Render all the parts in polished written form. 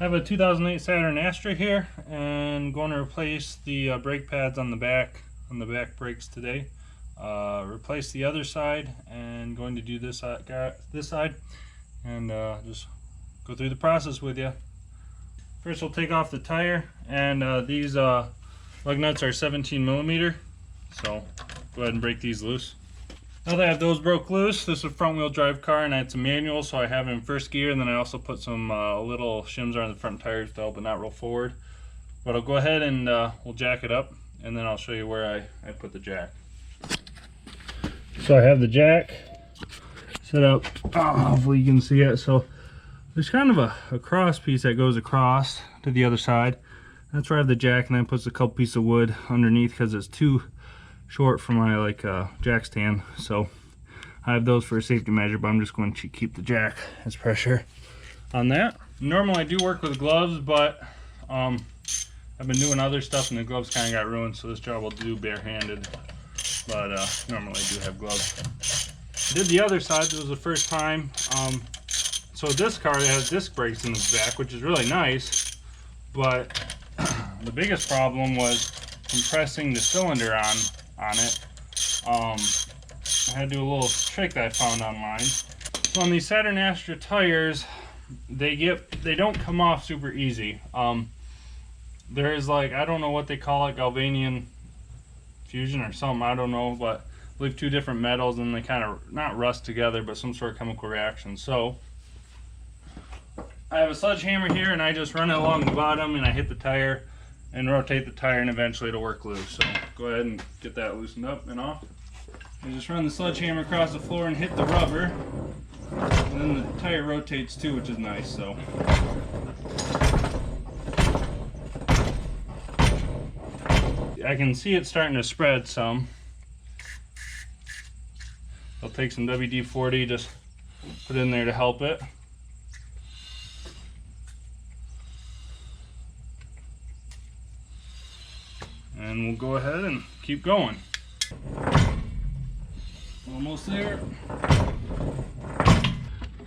I have a 2008 Saturn Astra here, and going to replace the brake pads on the back brakes today. Replace the other side, and going to do this side, and just go through the process with you. First, we'll take off the tire, and these lug nuts are 17 millimeter. So go ahead and break these loose. Now that I have those broke loose, this is a front wheel drive car and it's a manual, so I have it in first gear, and then I also put some little shims on the front tires to help it not roll forward. But I'll go ahead and we'll jack it up, and then I'll show you where I put the jack. So I have the jack set up, hopefully you can see it. So there's kind of a cross piece that goes across to the other side. That's where I have the jack, and then puts a couple pieces of wood underneath because it's too short for my jack stand. So I have those for a safety measure, but I'm just going to keep the jack as pressure on that. Normally I do work with gloves, but I've been doing other stuff and the gloves kind of got ruined, so this job will do barehanded, but normally I do have gloves. I did the other side. This was the first time. So this car has disc brakes in the back, which is really nice, but the biggest problem was compressing the cylinder on it. I had to do a little trick that I found online. So on these Saturn Astra tires, they don't come off super easy. There's I don't know what they call it, galvanium fusion or something, I don't know, but I believe two different metals, and they kind of not rust together, but some sort of chemical reaction. So I have a sledgehammer here, and I just run it along the bottom, and I hit the tire and rotate the tire, and eventually it'll work loose. So go ahead and get that loosened up and off. And just run the sledgehammer across the floor and hit the rubber, and then the tire rotates too, which is nice. So I can see it starting to spread some. I'll take some WD-40, just put in there to help it. And we'll go ahead and keep going. Almost there.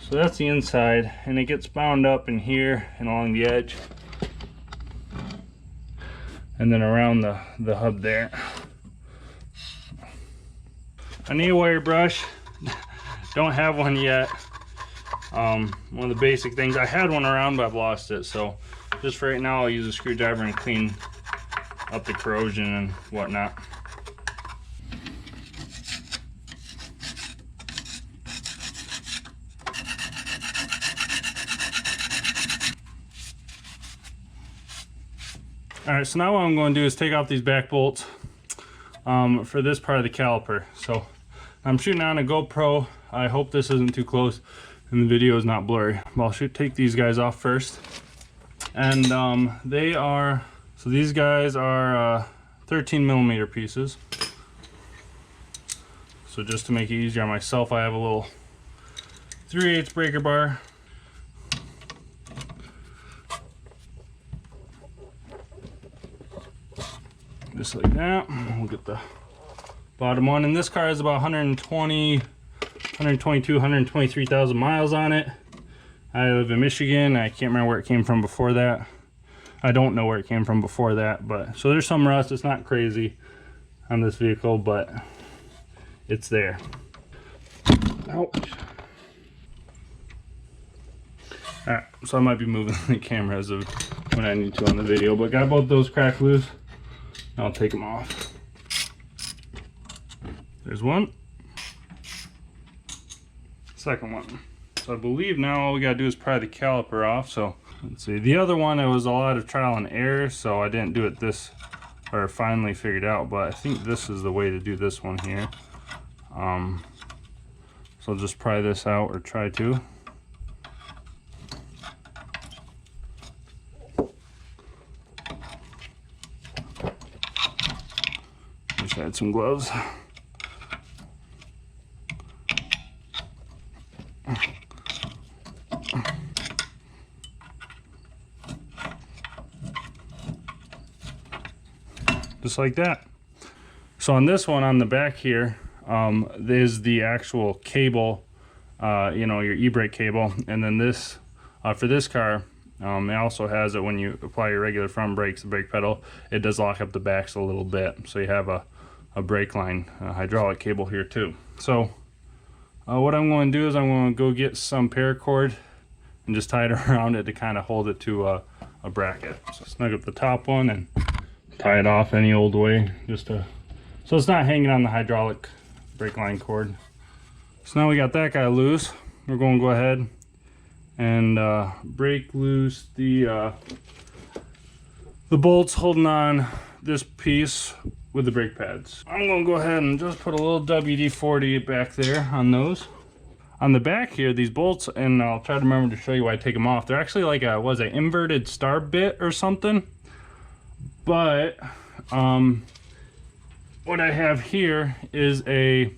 So that's the inside, and it gets bound up in here and along the edge, and then around the hub there. I need a wire brush. Don't have one yet. One of the basic things. I had one around, but I've lost it. So just for right now, I'll use a screwdriver and clean up the corrosion and whatnot. Alright, so now what I'm going to do is take off these back bolts for this part of the caliper. So I'm shooting on a GoPro. I hope this isn't too close and the video is not blurry. But I'll take these guys off first. And so these guys are 13 millimeter pieces. So just to make it easier on myself, I have a little 3/8 breaker bar. Just like that. We'll get the bottom one. And this car has about 123,000 miles on it. I live in Michigan. I can't remember where it came from before that. I don't know where it came from before that, but so there's some rust. It's not crazy on this vehicle, but it's there. Ouch. Alright, so I might be moving the camera as of when I need to on the video, but got both those cracked loose. I'll take them off. There's one. Second one. So I believe now all we gotta do is pry the caliper off. So let's see. The other one, it was a lot of trial and error, so I didn't do it or finally figured out, but I think this is the way to do this one here. So I'll just pry this out, or try to. Wish I had some gloves. Just like that. So on this one, on the back here, is the actual cable, you know, your e-brake cable, and then this for this car It also has it when you apply your regular front brakes, the brake pedal, it does lock up the backs a little bit. So you have a brake line hydraulic cable here too. So what I'm going to do is I'm going to go get some paracord and just tie it around it to kind of hold it to a bracket. So snug up the top one and tie it off any old way, so it's not hanging on the hydraulic brake line cord. So now we got that guy loose. We're going to go ahead and break loose the bolts holding on this piece with the brake pads. I'm going to go ahead and just put a little WD-40 back there on those. On the back here, these bolts, and I'll try to remember to show you why I take them off. They're actually like a, what is it, inverted star bit or something. But what I have here is a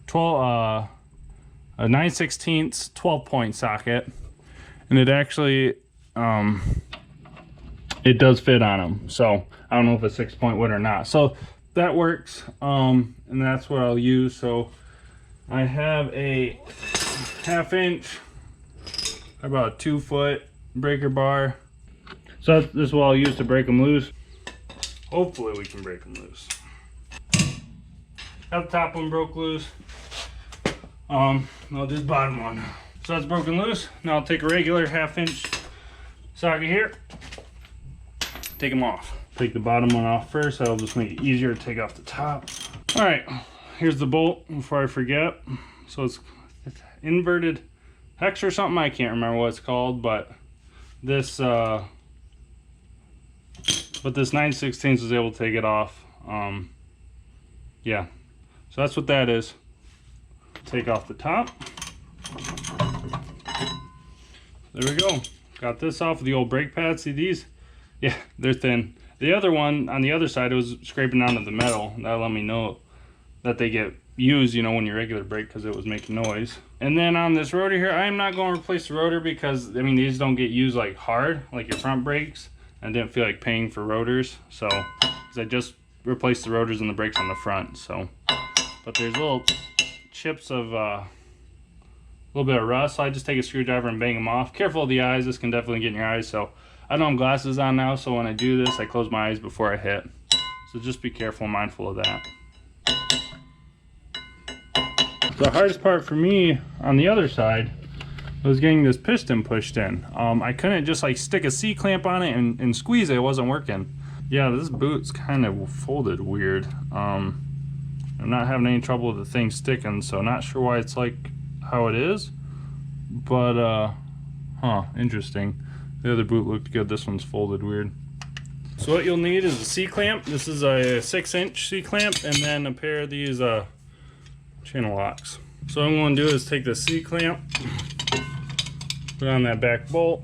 9/16 12-point socket, and it actually it does fit on them. So I don't know if a 6-point would or not. So that works, and that's what I'll use. So I have a 1/2 inch, about a 2-foot breaker bar. So this is what I'll use to break them loose. Hopefully we can break them loose. Got the top one broke loose. I'll do the bottom one. So that's broken loose. Now I'll take a regular 1/2 inch socket here. Take them off. Take the bottom one off first. That'll just make it easier to take off the top. All right, here's the bolt before I forget. So it's inverted hex or something. I can't remember what it's called, but this 9/16 was able to take it off. Yeah, so that's what that is. Take off the top. There we go. Got this off with the old brake pads. See these? Yeah, they're thin. The other one on the other side, it was scraping onto the metal. That let me know that they get used, you know, when your regular brake, because it was making noise. And then on this rotor here, I am not going to replace the rotor because, I mean, these don't get used like hard, like your front brakes. I didn't feel like paying for rotors, so, because I just replaced the rotors and the brakes on the front, so. But there's little chips of, a little bit of rust, so I just take a screwdriver and bang them off. Careful of the eyes, this can definitely get in your eyes, so. I don't have glasses on now, so when I do this, I close my eyes before I hit. So just be careful and mindful of that. The hardest part for me on the other side was getting this piston pushed in. I couldn't just like stick a C-clamp on it and squeeze it. It wasn't working. Yeah, this boot's kind of folded weird. I'm not having any trouble with the thing sticking, so not sure why it's like how it is. But, interesting. The other boot looked good. This one's folded weird. So what you'll need is a C-clamp. This is a 6-inch C-clamp, and then a pair of these channel locks. So what I'm going to do is take the C-clamp, put on that back bolt,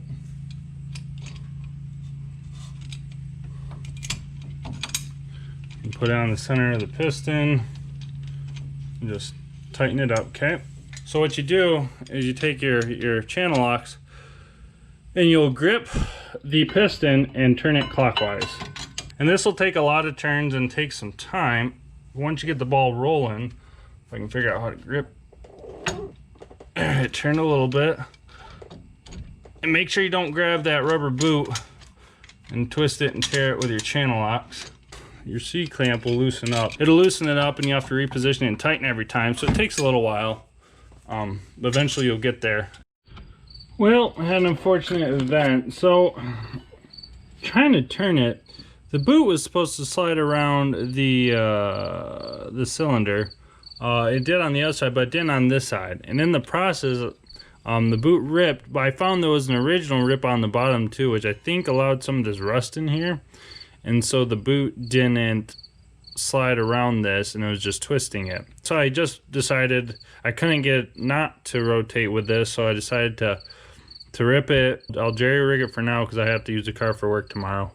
and put it on the center of the piston, and just tighten it up, okay? So what you do is you take your channel locks, and you'll grip the piston and turn it clockwise. And this will take a lot of turns and take some time. Once you get the ball rolling, if I can figure out how to grip, turn a little bit. And make sure you don't grab that rubber boot and twist it and tear it with your channel locks. Your C-clamp will loosen up. It'll loosen it up and you have to reposition it and tighten every time, so it takes a little while. But eventually you'll get there. Well, I had an unfortunate event. So, trying to turn it, the boot was supposed to slide around the cylinder. It did on the other side, but it didn't on this side. And in the process, the boot ripped, but I found there was an original rip on the bottom too, which I think allowed some of this rust in here. And so the boot didn't slide around this, and it was just twisting it. So I just decided I couldn't get it not to rotate with this, so I decided to rip it. I'll jerry rig it for now because I have to use the car for work tomorrow.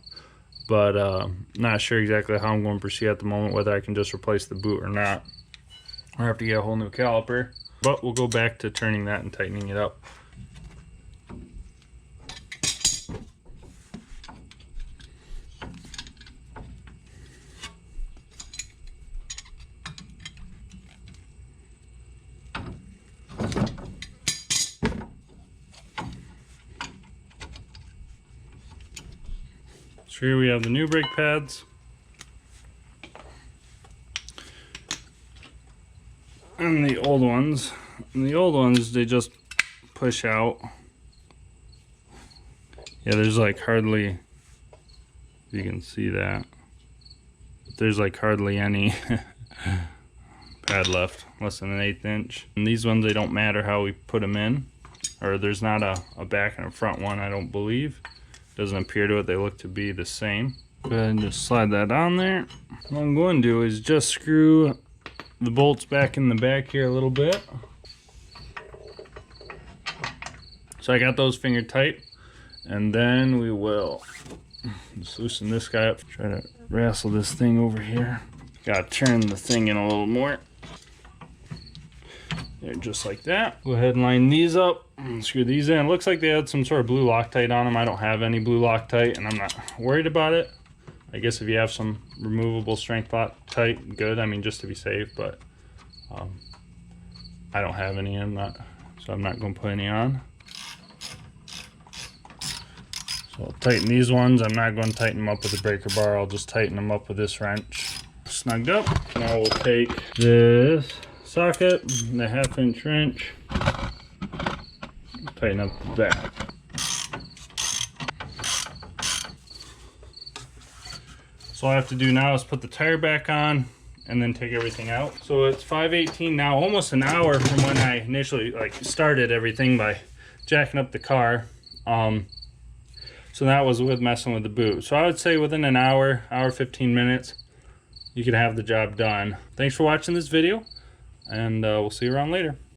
But not sure exactly how I'm going to proceed at the moment, whether I can just replace the boot or not. I have to get a whole new caliper. But we'll go back to turning that and tightening it up. So here we have the new brake pads. And the old ones. And the old ones, they just push out. Yeah, there's like hardly, you can see that. There's like hardly any pad left, less than an 1/8 inch. And these ones, they don't matter how we put them in. Or there's not a back and a front one, I don't believe. Doesn't appear to it, they look to be the same. Go ahead and just slide that on there. What I'm going to do is just screw the bolts back in the back here a little bit. So I got those fingered tight. And then we will just loosen this guy up. Try to wrestle this thing over here. Gotta turn the thing in a little more. There, just like that. Go ahead and line these up. Screw these in. Looks like they had some sort of blue Loctite on them. I don't have any blue Loctite, and I'm not worried about it. I guess if you have some removable strength Loctite, good. I mean, just to be safe, but I don't have any in that, so I'm not going to put any on. So I'll tighten these ones. I'm not going to tighten them up with a breaker bar. I'll just tighten them up with this wrench. Snugged up. Now we'll take this socket, the 1/2 inch wrench, tighten up the back. So all I have to do now is put the tire back on and then take everything out. So it's 5:18 now, almost an hour from when I initially started everything by jacking up the car. So that was with messing with the boot. So I would say within an hour, 15 minutes, you can have the job done. Thanks for watching this video, and we'll see you around later.